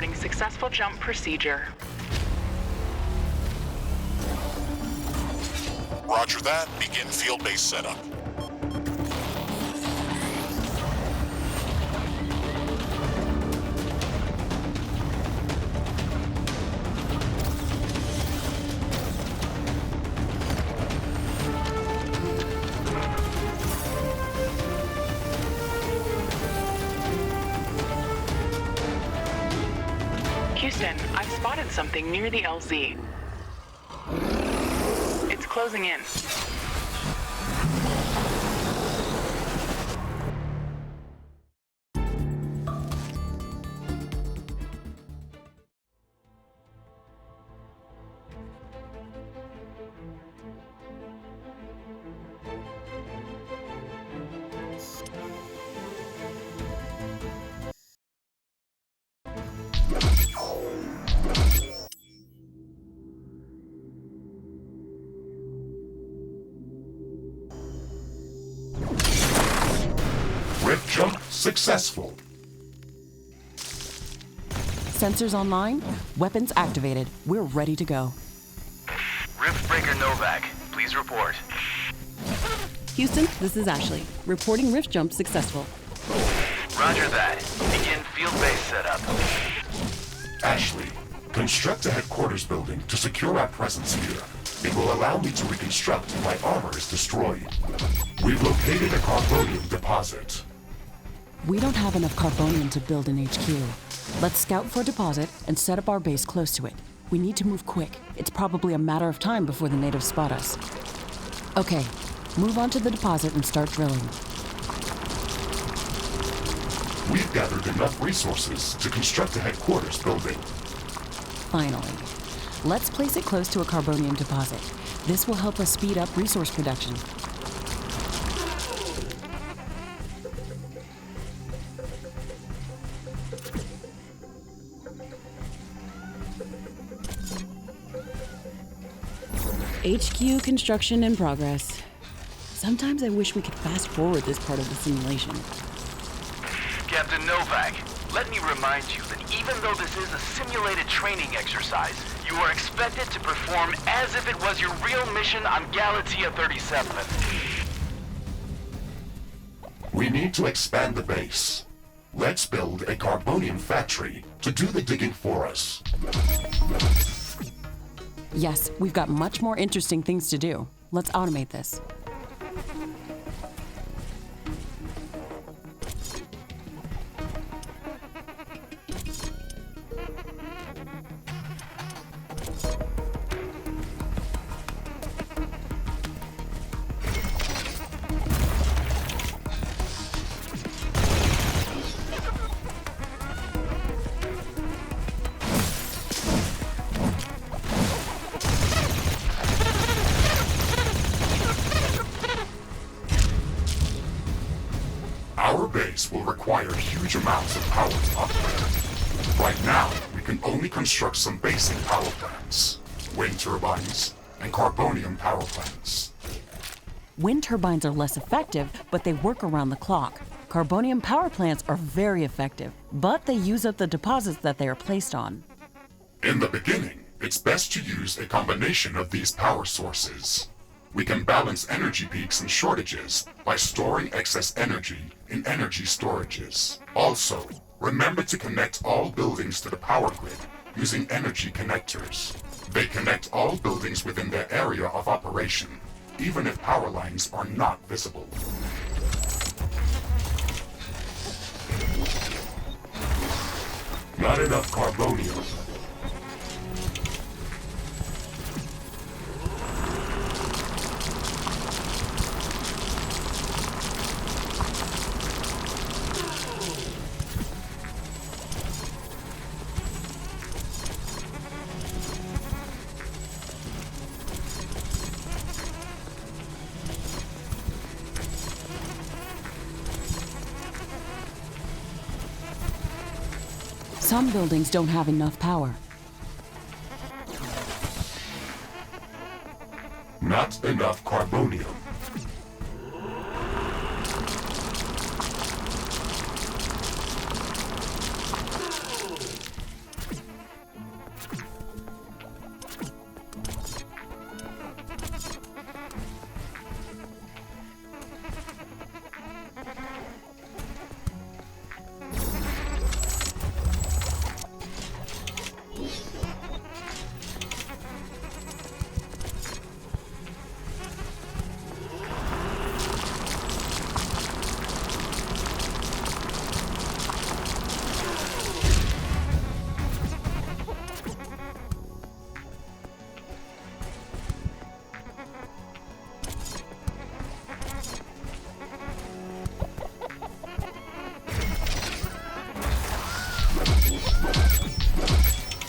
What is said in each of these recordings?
Reporting successful jump procedure. Roger that. Begin field-based setup. Houston, I've spotted something near the LZ. It's closing in. Rift jump successful. Sensors online, weapons activated. We're ready to go. Riftbreaker Novak, please report. Houston, this is Ashley. Reporting rift jump successful. Roger that. Begin field-based setup. Ashley, construct a headquarters building to secure our presence here. It will allow me to reconstruct if my armor is destroyed. We've located a carbonium deposit. We don't have enough carbonium to build an HQ. Let's scout for a deposit and set up our base close to it. We need to move quick. It's probably a matter of time before the natives spot us. Okay, move on to the deposit and start drilling. We've gathered enough resources to construct a headquarters building. Finally. Let's place it close to a carbonium deposit. This will help us speed up resource production. HQ construction in progress. Sometimes I wish we could fast forward this part of the simulation. Captain Novak, let me remind you that even though this is a simulated training exercise, you are expected to perform as if it was your real mission on Galatea 37. We need to expand the base. Let's build a carbonium factory to do the digging for us. Yes, we've got much more interesting things to do. Let's automate this. Our base will require huge amounts of power to operate. Right now, we can only construct some basic power plants, wind turbines, and carbonium power plants. Wind turbines are less effective, but they work around the clock. Carbonium power plants are very effective, but they use up the deposits that they are placed on. In the beginning, it's best to use a combination of these power sources. We can balance energy peaks and shortages by storing excess energy in energy storages. Also, remember to connect all buildings to the power grid using energy connectors. They connect all buildings within their area of operation, even if power lines are not visible. Not enough carbonium. Some buildings don't have enough power. Not enough carbonium.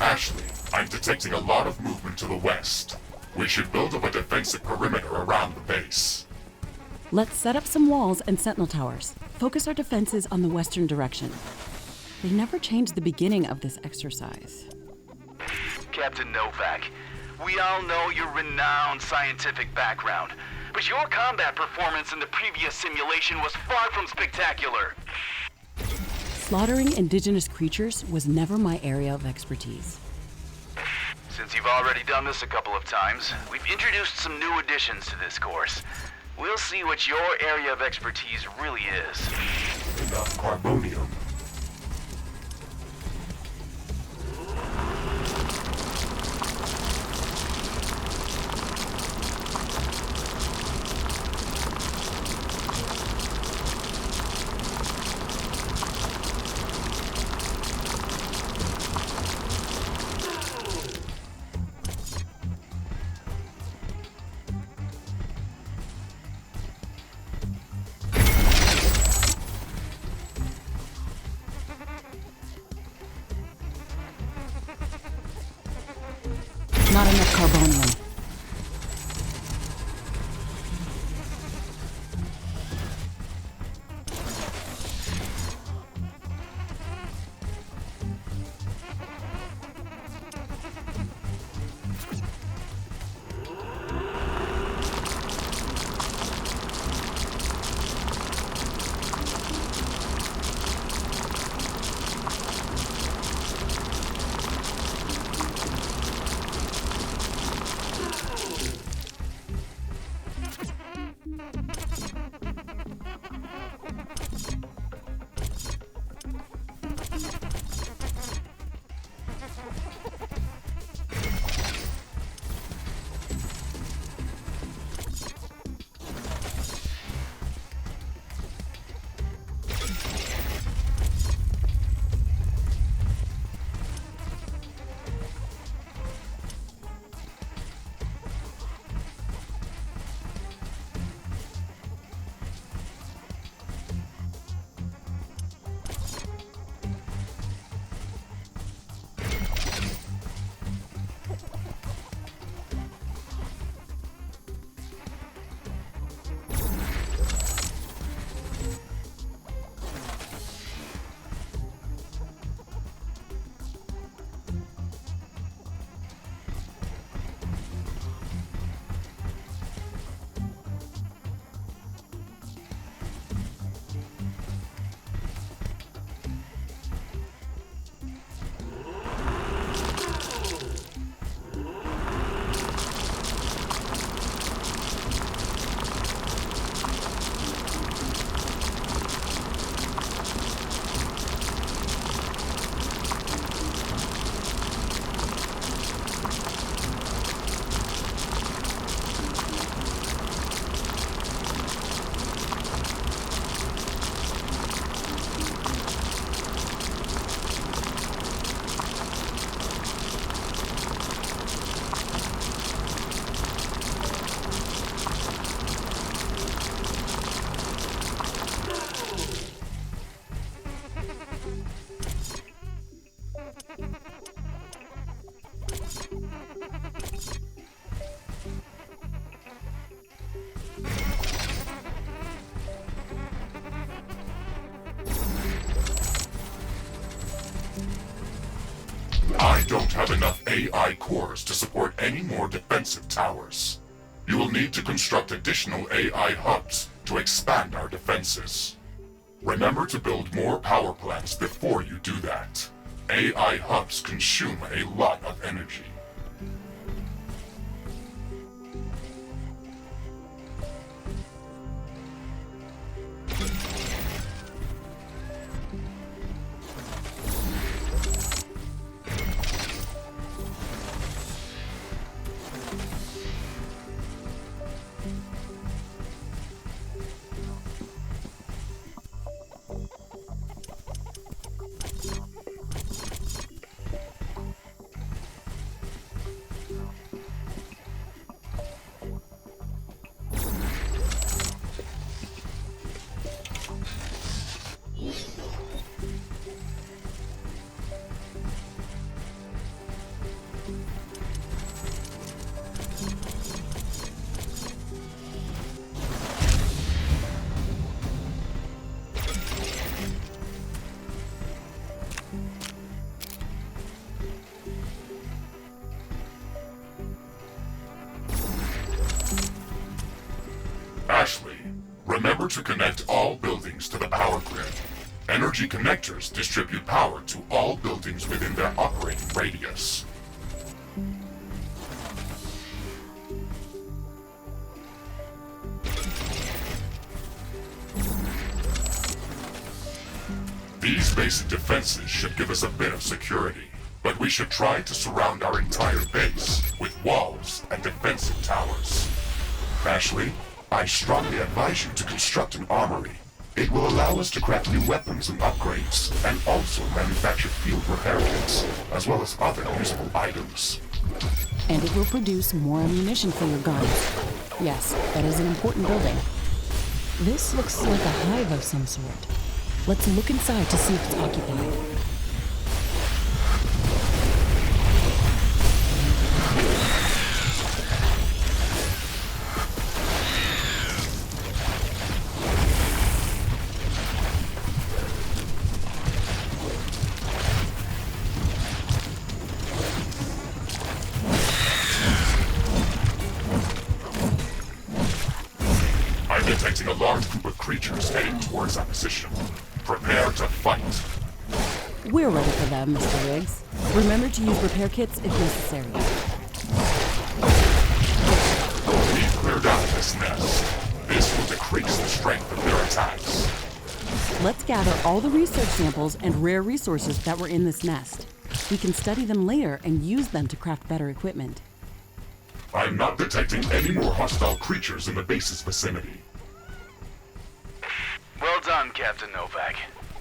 Ashley, I'm detecting a lot of movement to the west. We should build up a defensive perimeter around the base. Let's set up some walls and sentinel towers. Focus our defenses on the western direction. They never changed the beginning of this exercise. Captain Novak, we all know your renowned scientific background, but your combat performance in the previous simulation was far from spectacular. Slaughtering indigenous creatures was never my area of expertise. Since you've already done this a couple of times, we've introduced some new additions to this course. We'll see what your area of expertise really is. Enough carbonium. Not enough carbonium. I don't have enough AI cores to support any more defensive towers. You will need to construct additional AI hubs to expand our defenses. Remember to build more power plants before you do that. AI hubs consume a lot of energy. order to connect all buildings to the power grid, energy connectors distribute power to all buildings within their operating radius. These basic defenses should give us a bit of security, but we should try to surround our entire base with walls and defensive towers. Ashley, I strongly advise you to construct an armory. It will allow us to craft new weapons and upgrades, and also manufacture field repair kits, as well as other useful items. And it will produce more ammunition for your guns. Yes, that is an important building. This looks like a hive of some sort. Let's look inside to see if it's occupied. I'm detecting a large group of creatures heading towards our position. Prepare to fight. We're ready for them, Mr. Riggs. Remember to use repair kits if necessary. We've cleared out this nest. This will decrease the strength of their attacks. Let's gather all the research samples and rare resources that were in this nest. We can study them later and use them to craft better equipment. I'm not detecting any more hostile creatures in the base's vicinity. Well done, Captain Novak.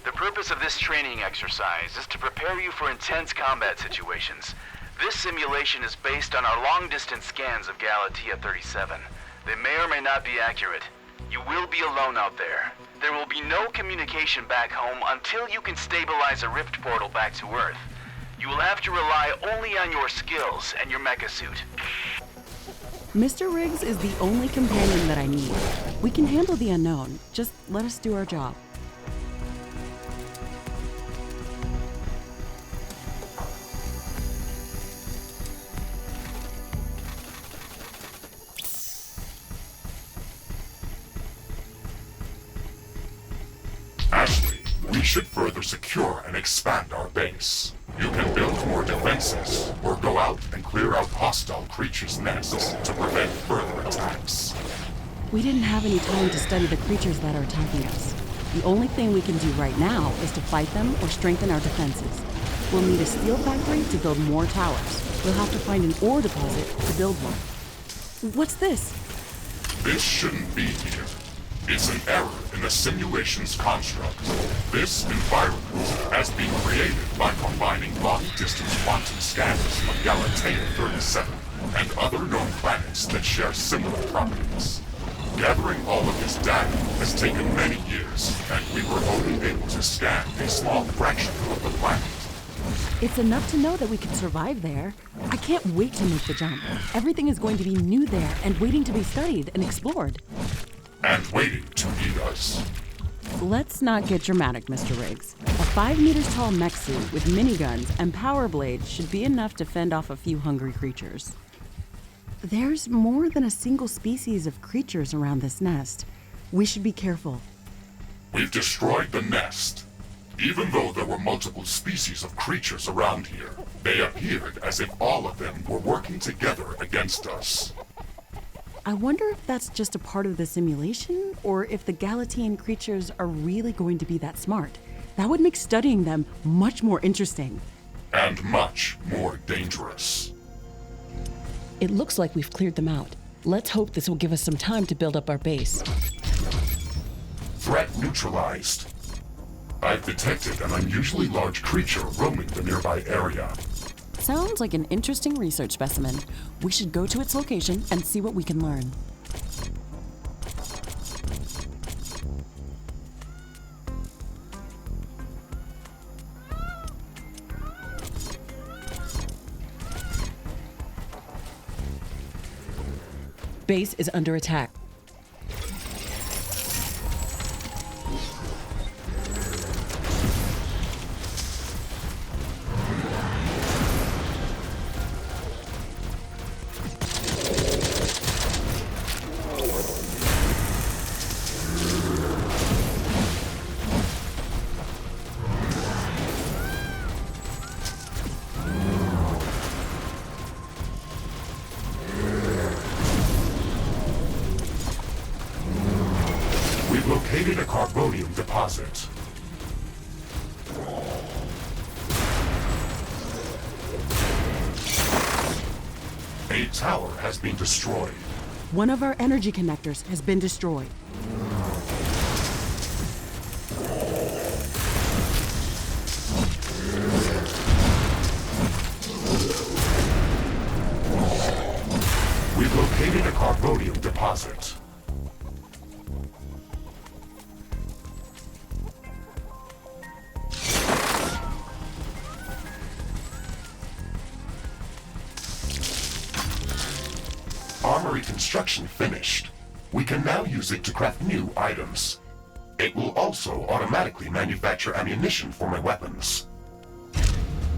The purpose of this training exercise is to prepare you for intense combat situations. This simulation is based on our long-distance scans of Galatea 37. They may or may not be accurate. You will be alone out there. There will be no communication back home until you can stabilize a rift portal back to Earth. You will have to rely only on your skills and your mecha suit. Mr. Riggs is the only companion that I need. We can handle the unknown. Just let us do our job. Ashley, we should further secure and expand our base. You can build more defenses, or go out and clear out hostile creatures' nests to prevent further attacks. We didn't have any time to study the creatures that are attacking us. The only thing we can do right now is to fight them or strengthen our defenses. We'll need a steel factory to build more towers. We'll have to find an ore deposit to build one. What's this? This shouldn't be here. It's an error in the simulation's construct. This environment has been created by combining long-distance quantum scanners of Galatea 37 and other known planets that share similar properties. Gathering all of this data has taken many years, and we were only able to scan a small fraction of the planet. It's enough to know that we could survive there. I can't wait to make the jump. Everything is going to be new there and waiting to be studied and explored. And waiting to eat us. Let's not get dramatic, Mr. Riggs. A 5 meters tall mech suit with miniguns and power blades should be enough to fend off a few hungry creatures. There's more than a single species of creatures around this nest. We should be careful. We've destroyed the nest. Even though there were multiple species of creatures around here, they appeared as if all of them were working together against us. I wonder if that's just a part of the simulation, or if the Galatean creatures are really going to be that smart. That would make studying them much more interesting. And much more dangerous. It looks like we've cleared them out. Let's hope this will give us some time to build up our base. Threat neutralized. I've detected an unusually large creature roaming the nearby area. Sounds like an interesting research specimen. We should go to its location and see what we can learn. Base is under attack. carbonium deposit. A tower has been destroyed. One of our energy connectors has been destroyed. We've located a carbonium deposit. Armory construction finished. We can now use it to craft new items. It will also automatically manufacture ammunition for my weapons.